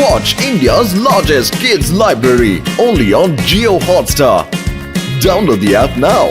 Watch India's largest kids library only on Jio Hotstar. Download the app now.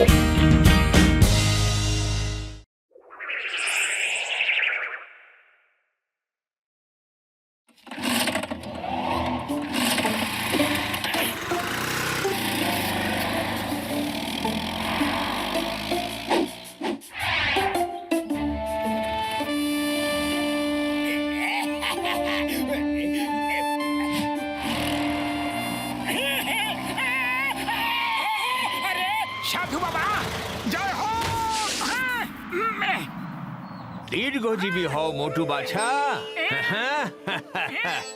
সাধু বাবা জয় হোক। দীর্ঘজীবী হও মোটু বাছা,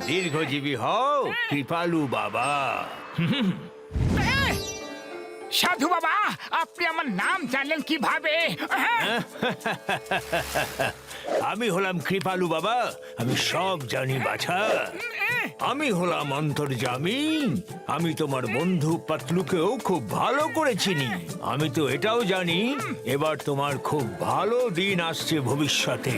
দীর্ঘজীবী হও কৃপালু বাবা। সাধু বাবা আপনি আমার নাম জানলেন কিভাবে? আমি হলাম কৃপালু বাবা, আমি সব জানি বাছা। আমি হলাম অন্তর্যামী, আমি তোমার বন্ধু পাতলুকেও খুব ভালো করে চিনি। আমি তো এটাও জানি এবার তোমার খুব ভালো দিন আসছে ভবিষ্যতে।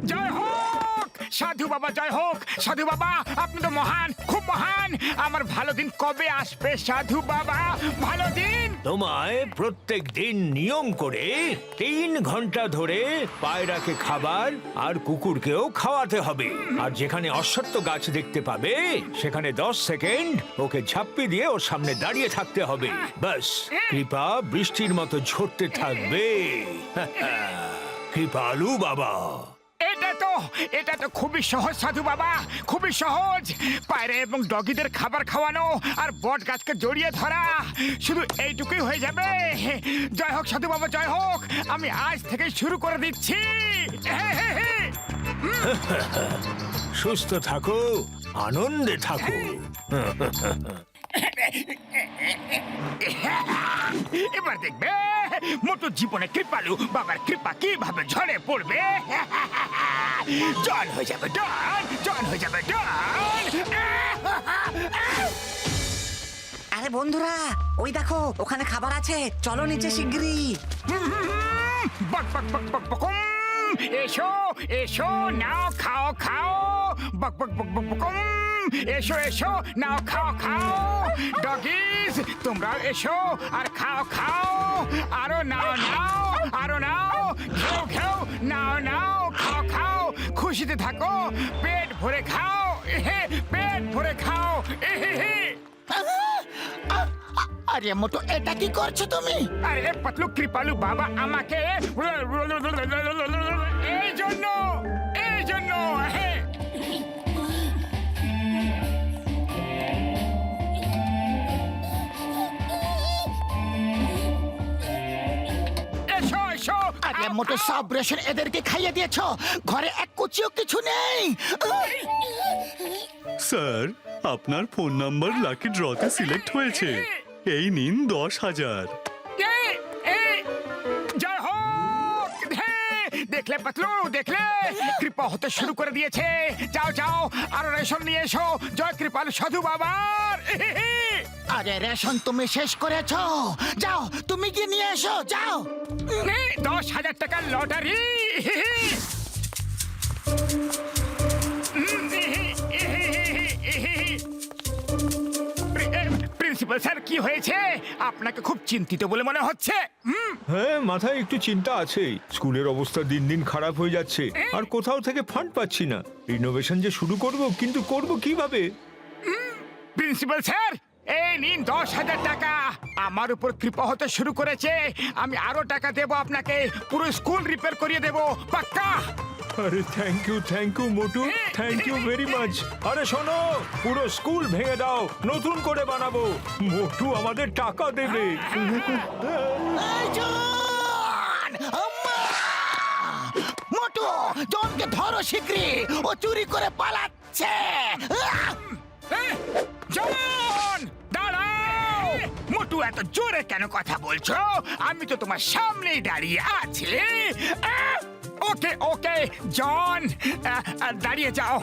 জয় হোক সাধু বাবা, জয় হোক সাধু বাবা, আপনি তো মহান, খুব মহান। আমার ভালো দিন কবে আসবে সাধু বাবা? ভালো দিন তোমায় প্রত্যেক দিন নিয়ম করে 3 ঘন্টা ধরে পায়রাকে খাবার আর কুকুরকেও খাওয়াতে হবে। আর যেখানে অশ্বত্থ গাছ দেখতে পাবে সেখানে 10 সেকেন্ড ওকে ঝাপ্পি দিয়ে ওর সামনে দাঁড়িয়ে থাকতে হবে। ব্যাস, কৃপা বৃষ্টির মতো ঝরতে থাকবে। কৃপালু বাবা। এটা তো খুবই সহজ সাধু বাবা, খুবই সহজ। পায়রা এবং ডগিদের খাবার খাওয়ানো আর বট গাছকে জড়িয়ে ধরা, শুধু এইটুকুই হয়ে যাবে। জয় হোক সাধু বাবা, জয় হোক। আমি আজ থেকে শুরু করে দিচ্ছি। সুস্থ থাকো, আনন্দে থাকো। এবার দেখবে মোটু জীবনে কৃপালু বাবার কৃপা কিভাবে ঝরে পড়বে। জন হয়ে যাবে ডন, জন হয়ে যাবে ডন। আরে বন্ধুরা, ওই দেখো ওখানে খাবার আছে, চলো নিচে শিগগিরই। বক বক বক বক বকুম, এসো এসো নাও খাও খাও। বক বক বক বক বকুম, এসো এসো নাও খাও খাও। ডগিস তোমরাও এসো আর খাও খাও। আরো নাও নাও, আরো নাও, খেও খেও, নাও নাও, খাও খাও। খুশিতে থাকো, পেট ভরে খাও, পেট ভরে খাও। আরে মোটু, এটা কি করছো তুমি? আরে পাতলু কৃপালু বাবা আমাকে এই জন্য এসো এসো। আরে মোটু, সব রেশন এদেরকে খাইয়ে দিয়েছো, ঘরে এক কুচিও কিছু নেই। স্যার, আপনার ফোন নাম্বার লাকি ড্রতে সিলেক্ট হয়েছে। এই নিন 10,000। জয় হোক। দেখলে পাতলু, দেখলে কৃপা হতে শুরু করে দিয়েছে। যাও যাও আর রেশন নিয়ে এসো জয় কৃপাল সাধু বাবার। আরে রেশন তুমি শেষ করেছো, যাও তুমি গিয়ে নিয়ে এসো, যাও। 10,000 টাকার লটারি। প্রিন্সিপাল স্যার, কি হয়েছে? আপনাকে খুব চিন্তিত বলে মনে হচ্ছে। হ্যাঁ, মাথায় একটু চিন্তা আছে। স্কুলের অবস্থা দিন দিন খারাপ হয়ে যাচ্ছে আর কোথাও থেকে ফান্ড পাচ্ছি না। রিনোভেশন যে শুরু করব, কিন্তু করব কিভাবে? প্রিন্সিপাল স্যার, এই নিন 10,000 টাকা। আমার উপর কৃপা হতে শুরু করেছে, আমি আরো টাকা দেব আপনাকে। পুরো স্কুল রিপেয়ার করিয়ে দেব, পাক্কা। আরে thank you Motu, thank you very much. আরে শোনো, পুরো স্কুল ভেঙে দাও, নতুন করে বানাবো। মোটু আমাদের টাকা দেবে। এই জন! আম্মা! মোটু, জনকে ধরো শিগগিরই, ও চুরি করে পালাচ্ছে। জন দাঁড়াও। মোটু, এত জোরে কেন কথা বলছো? আমি তো তোমার সামনেই দাঁড়িয়ে আছি। ওকে ওকে জন, দাঁড়িয়ে যাও।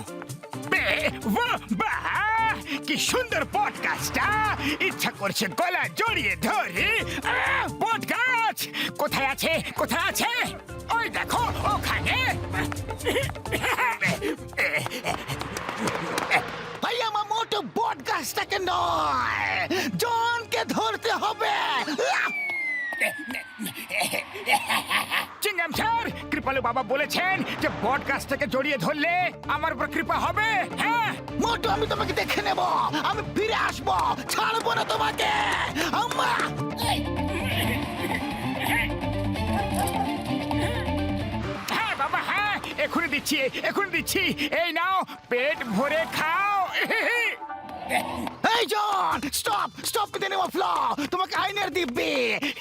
কি সুন্দর পডকাস্টটা, ইচ্ছা করছে গলা জড়িয়ে ধরে। পডকাস্ট কোথায় আছে, কোথায় আছে? ওই দেখো ওখানে। বলেছেন যে বট গাছটাকে জড়িয়ে ধরলে আমার উপর কৃপা হবে? হ্যাঁ, মোটু আমি তোমাকে দেখে নেব, আমি ফিরে আসবো, ছাড়বো না তোমাকে। আম্মা! হ্যাঁ বাবা, হ্যাঁ, এখনই দিচ্ছি, এখনই দিচ্ছি। এই নাও, পেট ভরে খাও। এই John, stop stop with the name of law. তোমাকে আইনের দিব্যি,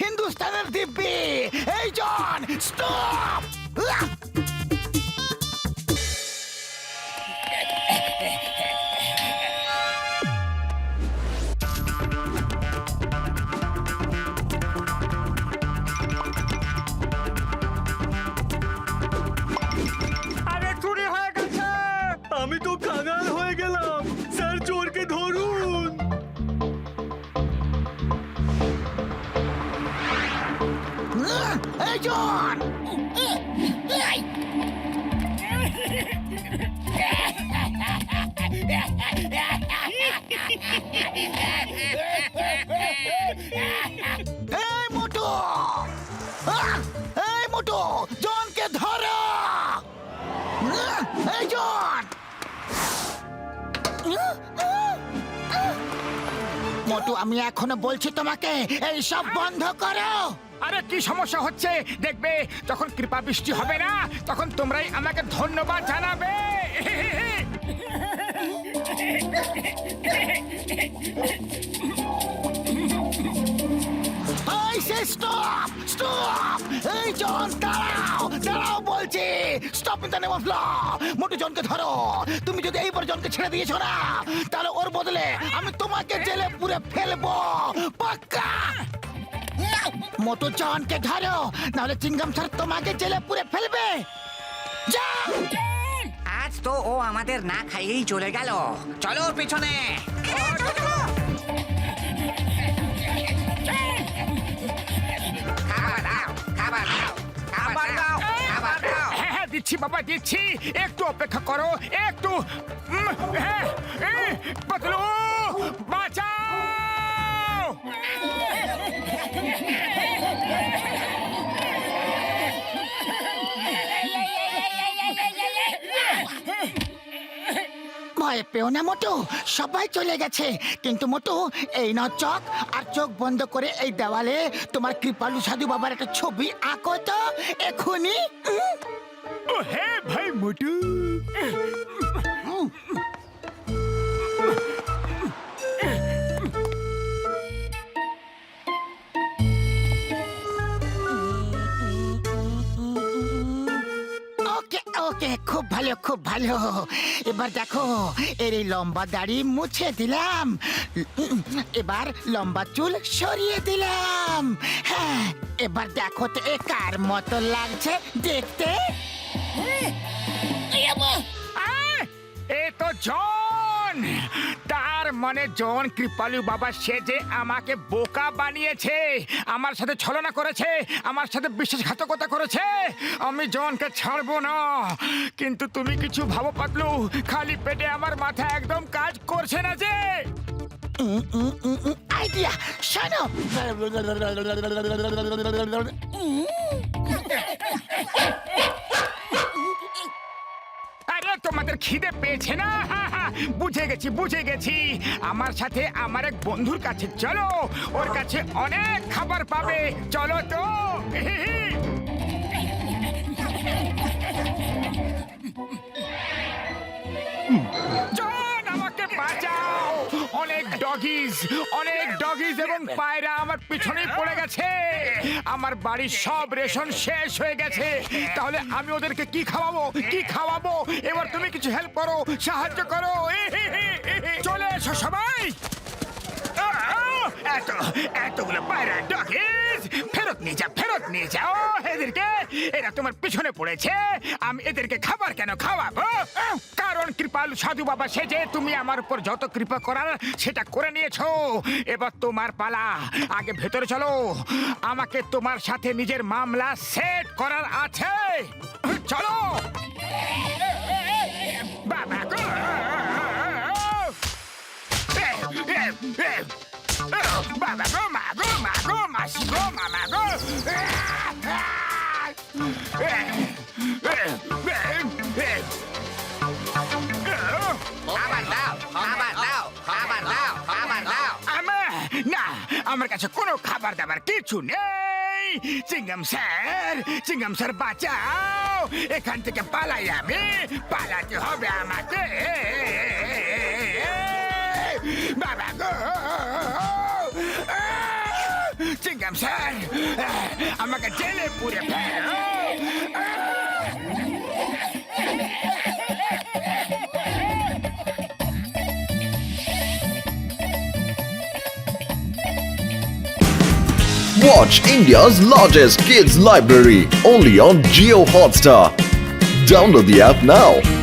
হিন্দুস্তানের দিব্যি। এই জন, স্টপ। আরে চুরি হয়ে গেছে। আমি তো কাঙাল হয়ে গেলাম। স্যার, চোরকে ধরুন। এই জন, এই মোটু, এই মোটু, জনকে ধরো। এই জন, মোটু আমি এখনো বলছি তোমাকে এই সব বন্ধ করো। আরে কি সমস্যা হচ্ছে দেখবে, যখন কৃপা বৃষ্টি হবে না তখন তোমরাই আমাকে ধন্যবাদ জানাবে। এই সে স্টপ স্টপ। এই জন, দাঁড়াও দাঁড়াও বলছি। Stop in the name of law. Motu জনকে ধরো। তুমি যদি এইবার জনকে ছেড়ে দিয়েছো না, তাহলে ওর বদলে আমি তোমাকে জেলে পুরে ফেলবো, পাক্কা। মোটু জনকে ধরো, নাহলে চিংগাম স্যার তোমাকে জেলে পুরে ফেলবে। যাও। আজ তো ও আমাদের না খাইয়েই চলে গেল। চলো ওর পেছনে। খাবার দাও, খাবার দাও, খাবার দাও, খাবার দাও। হ্যাঁ হ্যাঁ, দিচ্ছি বাবা, দিচ্ছি। একটু অপেক্ষা করো, একটু। হ্যাঁ, পাতলু, বাঁচাও। ভয় পেও না মোটু, সবাই চলে গেছে। কিন্তু মোটু, এই নাও চক, আর চোখ বন্ধ করে এই দেওয়ালে তোমার কৃপালু সাধু বাবার একটা ছবি আঁকো তো এখনই। ও হ্যাঁ ভাই মোটু। ওকে ওকে, খুব ভালো খুব ভালো। এবার দেখো, এর এই লম্বা দাড়ি মুছে দিলাম। এবার লম্বা চুল সরিয়ে দিলাম। হ্যাঁ, এবার দেখো তো এ কার মতো লাগছে দেখতে। আহ, এ তো জন। তার মানে জন কৃপালু বাবা সেজে আমাকে বোকা বানিয়েছে, আমার সাথে ছলনা করেছে, আমার সাথে বিশ্বাসঘাতকতা করেছে। আমি জনকে ছাড়বো না। কিন্তু তুমি কিছু ভাবো পাতলু, খালি পেটে আমার মাথা একদম কাজ করছে না যে। আইডিয়া, শোনো। আরে তোমাদের খিদে পেয়েছে না? বুঝে গেছি, বুঝে গেছি। আমার সাথে আমার এক বন্ধুর কাছে চলো, ওর কাছে অনেক খাবার পাবে। চলো তো। জন, আমাকে বাঁচাও। অনেক ডগিজ এবং পায়রা আমার পিছনেই পড়ে গেছে। আমার বাড়ির সব রেশন শেষ হয়ে গেছে। তাহলে আমি ওদেরকে কি খাওয়াবো, কি খাওয়াবো? এবার তুমি কিছু হেল্প করো, সাহায্য করো। চলে এসো সবাই। এতগুলো পায়রা ডগিজ, ফেরত নিয়ে যাও এদেরকে। এরা তোমার পিছনে পড়েছে। আমি এদেরকে খাবার কেন খাওয়াবো? কারণ কৃপালু সাধু বাবা সেজে তুমি আমার উপর যত কৃপা করার সেটা করে নিয়েছো। এবার তোমার পালা। আগে ভেতরে চলো, আমাকে তোমার সাথে নিজের মামলা সেট করার আছে। চলো বাবা গো। বাবা গো, মা গো, মা গো, মাসি গো, মামা গো। না আমার কাছে কোনো খাবার দাবার কিছু নেই। চিংগাম স্যার বাঁচাও, এখান থেকে পালাই আমি, পালাতে হবে আমাকে। বাবা গো, চিংগাম স্যার আমাকে জেলে পুরে ফেলো। Watch India's largest kids library only on Geo Hotstar. Download the app now.